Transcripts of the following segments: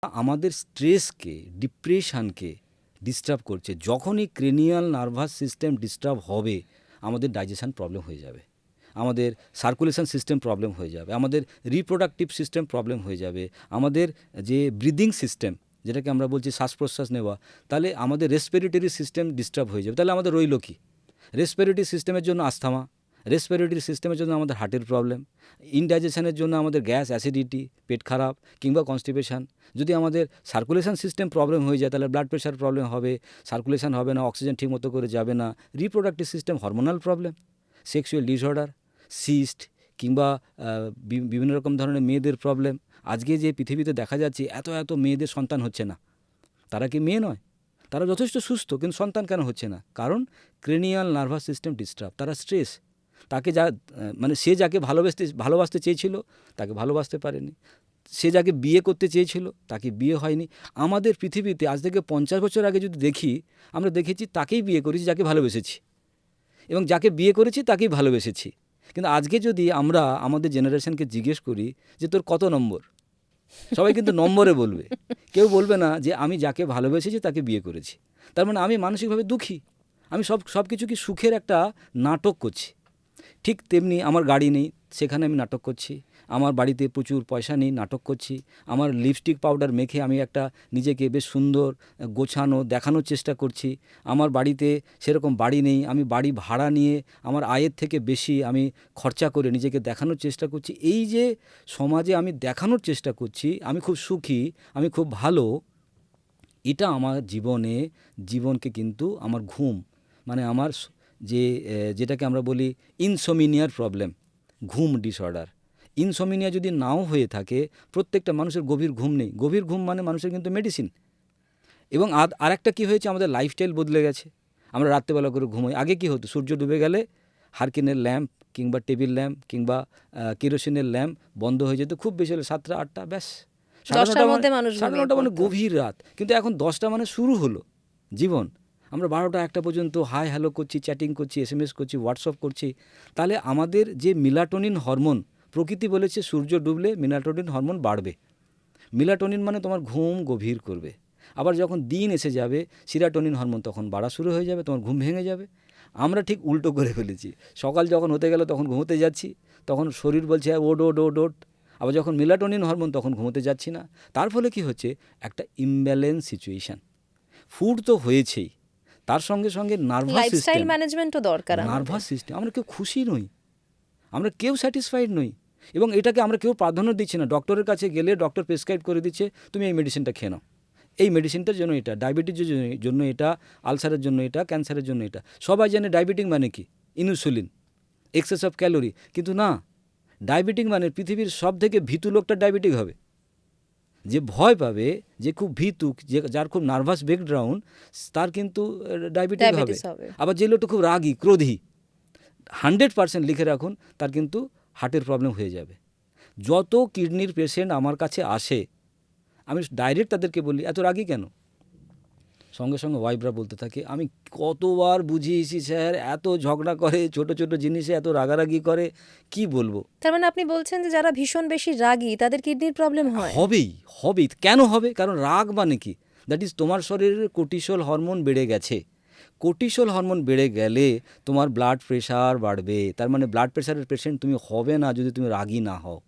আমাদের স্ট্রেসকে, ডিপ্রেশনকে ডিস্টার্ব করছে। যখনই ক্রেনিয়াল নার্ভাস সিস্টেম ডিস্টার্ব হবে, আমাদের ডাইজেশন প্রবলেম হয়ে যাবে, আমাদের সার্কুলেশন সিস্টেম প্রবলেম হয়ে যাবে, আমাদের রিপ্রোডাক্টিভ সিস্টেম প্রবলেম হয়ে যাবে, আমাদের যে ব্রিদিং সিস্টেম, যেটাকে আমরা বলছি শ্বাস প্রশ্বাস নেওয়া, তাহলে আমাদের রেসপিরেটরি সিস্টেম ডিস্টার্ব হয়ে যাবে। তাহলে আমাদের রইল কি? রেসপিরেটরি সিস্টেমের জন্য আস্থামা, রেসপিরেটরি সিস্টেমের জন্য আমাদের হার্টের প্রবলেম, ইনডাইজেশনের জন্য আমাদের গ্যাস, অ্যাসিডিটি, পেট খারাপ কিংবা কনস্টিপেশন। যদি আমাদের সার্কুলেশন সিস্টেম প্রবলেম হয়ে যায়, তাহলে ব্লাড প্রেশার প্রবলেম হবে, সার্কুলেশন হবে না, অক্সিজেন ঠিকমতো করে যাবে না, reproductive system hormonal problem, sexual disorder, cyst কিংবা বিভিন্ন রকম ধরনের মেয়েদের প্রবলেম। আজকে যে পৃথিবীতে দেখা যাচ্ছে এত এত মেয়েদের সন্তান হচ্ছে না, তারা কি মেয়ে নয়? তারা যথেষ্ট সুস্থ, কিন্তু সন্তান কেন হচ্ছে না? কারণ ক্রেনিয়াল নার্ভাস সিস্টেম ডিস্টার্ব, তারা স্ট্রেস। তাকে মানে সে যাকে ভালোবাসতে চেয়েছিল তাকে ভালোবাসতে পারেনি, সে যাকে বিয়ে করতে চেয়েছিল তাকে বিয়ে হয়নি। আমাদের পৃথিবীতে আজ থেকে 50 বছর আগে যদি দেখি, আমরা দেখেছি তাকেই বিয়ে করেছি যাকে ভালোবেসেছি, এবং যাকে বিয়ে করেছি তাকেই ভালোবেসেছি। কিন্তু আজকে যদি আমরা আমাদের জেনারেশনকে জিজ্ঞেস করি যে তোর কত নম্বর, সবাই কিন্তু নম্বরে বলবে, কেউ বলবে না যে আমি যাকে ভালোবেসেছি তাকে বিয়ে করেছি। তার মানে আমি মানসিকভাবে দুঃখী, আমি সব কিছু কি সুখের একটা নাটক করছি। ঠিক তেমনি আমার গাড়ি নেই, সেখানে আমি নাটক করছি। আমার বাড়িতে প্রচুর পয়সা নেই, নাটক করছি। আমার লিপস্টিক পাউডার মেখে আমি একটা নিজেকে বেশ সুন্দর গোছানো দেখানোর চেষ্টা করছি। আমার বাড়িতে সেরকম বাড়ি নেই, আমি বাড়ি ভাড়া নিয়ে আমার আয়ের থেকে বেশি আমি খরচা করে নিজেকে দেখানোর চেষ্টা করছি। এই যে সমাজে আমি দেখানোর চেষ্টা করছি আমি খুব সুখী, আমি খুব ভালো, এটা আমার জীবনকে কিন্তু আমার ঘুম, মানে আমার যেটাকে আমরা বলি ইনসোমিনিয়ার প্রবলেম, ঘুম ডিসঅর্ডার। ইনসোমিনিয়া যদি নাও হয়ে থাকে, প্রত্যেকটা মানুষের গভীর ঘুম নেই। গভীর ঘুম মানে মানুষের কিন্তু মেডিসিন। এবং আরেকটা কী হয়েছে, আমাদের লাইফস্টাইল বদলে গেছে। আমরা রাত্রেবেলা করে ঘুমোই। আগে কি হতো, সূর্য ডুবে গেলে হারকিনের ল্যাম্প কিংবা টেবিল ল্যাম্প কিংবা কেরোসিনের ল্যাম্প বন্ধ হয়ে যেত, খুব বেশি হলে 7টা 8টা, ব্যাস 9:30 মানে গভীর রাত। কিন্তু এখন 10টা মানে শুরু হলো জীবন। আমরা 12টা 1টা পর্যন্ত হাই হ্যালো করছি, চ্যাটিং করছি, SMS করছি, হোয়াটসঅ্যাপ করছি। তাহলে আমাদের যে মিলাটোনিন হরমোন, প্রকৃতি বলেছে সূর্য ডুবলে মিলাটোনিন হরমোন বাড়বে। মিলাটোনিন মানে তোমার ঘুম গভীর করবে। আবার যখন দিন এসে যাবে, সিরাটোনিন হরমোন তখন বাড়া শুরু হয়ে যাবে, তোমার ঘুম ভেঙে যাবে। আমরা ঠিক উল্টো করে ফেলেছি। সকাল যখন হতে গেল তখন ঘুমোতে যাচ্ছি, তখন শরীর বলছে ওড ওড ওড ওড। আবার যখন মিলাটোনিন হরমোন তখন ঘুমোতে যাচ্ছি না। তার ফলে কি হচ্ছে, একটা ইমব্যালেন্স সিচুয়েশান। ফুড তো হয়েছেই, তার সঙ্গে সঙ্গে নার্ভাস সিস্টেম, ম্যানেজমেন্টও দরকার। নার্ভাস সিস্টেম, আমরা কেউ খুশি নই, আমরা কেউ স্যাটিসফাইড নই, এবং এটাকে আমরা কেউ প্রাধান্য দিচ্ছি না। ডক্টরের কাছে গেলে ডক্টর প্রেসক্রাইব করে দিচ্ছে তুমি এই মেডিসিনটা খেয়ে নাও, এই মেডিসিনটার জন্য এটা, ডায়াবেটিসের জন্য এটা, আলসারের জন্য এটা, ক্যান্সারের জন্য এটা। সবাই জানে ডায়াবেটিক মানে কি, ইনসুলিন, এক্সেস অফ ক্যালোরি। কিন্তু না, ডায়াবেটিক মানে পৃথিবীর সব থেকে ভীতু লোকটা ডায়াবেটিক হবে, যে ভয় পাবে, যে খুব ভীতু, যার খুব নার্ভাস ব্যাকগ্রাউন্ড, তার কিন্তু ডায়াবেটিক হবে। আবার যে লোকটা খুব রাগী, ক্রোধী, 100% লিখে রাখুন, তার কিন্তু হার্টের প্রবলেম হয়ে যাবে। যত কিডনির পেশেন্ট আমার কাছে আসে, আমি ডাইরেক্ট তাদেরকে বলি এত রাগী কেন? সঙ্গে সঙ্গে ওয়াইফরা বলতে থাকে আমি কতবার বুঝিয়েছি স্যার, এত ঝগড়া করে, ছোট ছোট জিনিসে এত রাগারাগি করে, কি বলবো। তার মানে আপনি বলছেন যে যারা ভীষণ বেশি রাগী তাদের কিডনির প্রবলেম হয়? হবেই। কেন হবে? কারণ রাগ মানে কি, দ্যাট ইজ তোমার শরীরের কোর্টিসল হরমোন বেড়ে গেছে। কোর্টিসল হরমোন বেড়ে গেলে তোমার ব্লাড প্রেশার বাড়বে। তার মানে ব্লাড প্রেশারের পেশেন্ট তুমি হবে না যদি তুমি রাগী না হও।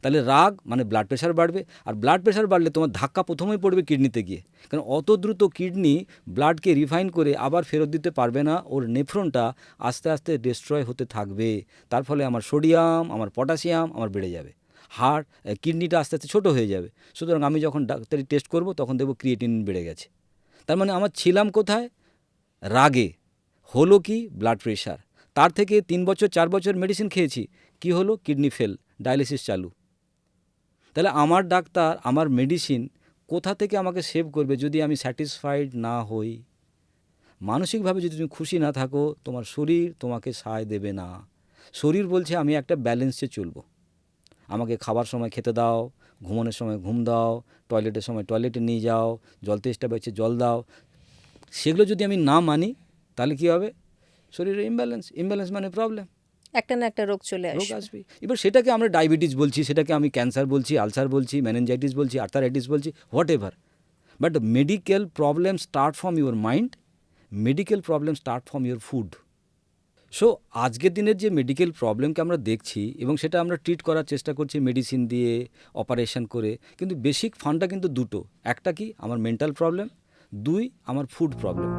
তাহলে রাগ মানে ব্লাড প্রেশার বাড়বে, আর ব্লাড প্রেশার বাড়লে তোমার ধাক্কা প্রথমেই পড়বে কিডনিতে গিয়ে। কারণ অত দ্রুত কিডনি ব্লাডকে রিফাইন করে আবার ফেরত দিতে পারবে না, ওর নেফ্রনটা আস্তে আস্তে ডিস্ট্রয় হতে থাকবে। তার ফলে আমার সোডিয়াম, আমার পটাশিয়াম আমার বেড়ে যাবে, কিডনিটা আস্তে আস্তে ছোটো হয়ে যাবে। সুতরাং আমি যখন ডাক্তারি টেস্ট করব তখন দেখব ক্রিয়েটিনিন বেড়ে গেছে। তার মানে আমার ছিলাম কোথায়, রাগে। হলো কি, ব্লাড প্রেশার। তার থেকে 3 বছর 4 বছর মেডিসিন খেয়েছি, কি হলো, কিডনি ফেল, ডায়ালিসিস চালু। তাহলে আমার ডাক্তার, আমার মেডিসিন কোথা থেকে আমাকে সেভ করবে যদি আমি স্যাটিসফাইড না হই? মানসিকভাবে যদি তুমি খুশি না থাকো, তোমার শরীর তোমাকে সায় দেবে না। শরীর বলছে আমি একটা ব্যালেন্সে চলবো, আমাকে খাবার সময় খেতে দাও, ঘুমানোর সময় ঘুম দাও, টয়লেটের সময় টয়লেটে নিয়ে যাও, জল তেষ্টা পেয়েছে জল দাও। সেগুলো যদি আমি না মানি, তাহলে কী হবে, শরীরের ইমব্যালেন্স মানে প্রবলেম। একটা না একটা রোগ চলে রোগ আসবে। আসবে। এবার সেটাকে আমরা ডায়াবেটিস বলছি, সেটাকে আমি ক্যান্সার বলছি, আলসার বলছি, মেনিনজাইটিস বলছি, আর্থারাইটিস বলছি, what ever. But medical problem start from your mind, medical problem start from your food. So আজকের দিনের যে মেডিকেল প্রবলেমকে আমরা দেখছি এবং সেটা আমরা ট্রিট করার চেষ্টা করছি মেডিসিন দিয়ে, অপারেশন করে, কিন্তু বেসিক ফান্ডটা কিন্তু দুটো। একটা কি আমার মেন্টাল প্রবলেম, দুই আমার ফুড প্রবলেম।